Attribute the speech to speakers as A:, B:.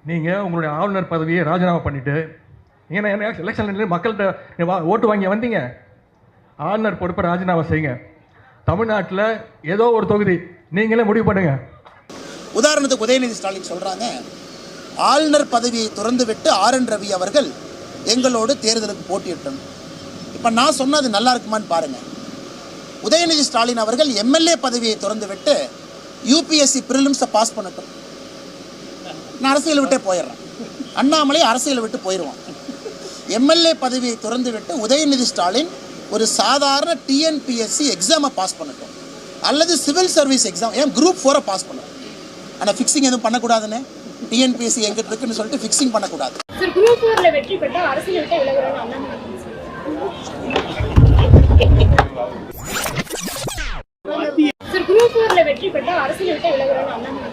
A: நீங்கள் உங்களுடைய ஆளுநர் பதவியை ராஜினாமா பண்ணிவிட்டு நீங்கள் என்ன எலெக்ஷன் மக்கள்கிட்ட ஓட்டு வாங்கி வந்தீங்க. ஆளுநர் பொறுப்பை ராஜினாமா செய்யுங்க. தமிழ்நாட்டில் ஏதோ ஒரு தொகுதி நீங்களே முடிவு பண்ணுங்க.
B: உதாரணத்துக்கு உதயநிதி ஸ்டாலின் சொல்கிறாங்க, ஆளுநர் பதவியை துறந்து விட்டு ஆர்.என். ரவி அவர்கள் எங்களோடு தேர்தலுக்கு போட்டியிட்டோம். இப்போ நான் சொன்னது நல்லா இருக்குமான்னு பாருங்கள். உதயநிதி ஸ்டாலின் அவர்கள் எம்எல்ஏ பதவியை துறந்து விட்டு யூபிஎஸ்சி ப்ரிலிம்ஸை பாஸ் பண்ணட்டும். நான் அரசியலை விட்டே போயிடுறேன். அண்ணாமலை அரசியலை விட்டு போயிடுவான். எம்எல்ஏ பதவியை துறந்து விட்டு உதயநிதி ஸ்டாலின் ஒரு சாதாரண டிஎன்பிஎஸ்சி எக்ஸாமை பாஸ் பண்ணட்டும், அல்லது சிவில் சர்வீஸ் எக்ஸாம், ஏன் குரூப் 4 பாஸ் பண்ணட்டும். ஆனால் ஃபிக்ஸிங் எதுவும் பண்ணக்கூடாதுன்னு, டிஎன்பிஎஸ்சி எங்கிட்ட இருக்குன்னு சொல்லிட்டு ஃபிக்ஸிங் பண்ணக்கூடாது.
C: குரூப் 4ல வெற்றி பெற்ற அரசியல் விட்டு விலகுறேன்னு அண்ணாமலை குரூப் 4ல வெற்றி பெற்ற அரசியல் விட்டு விலகுறேன்னு அண்ணாமலை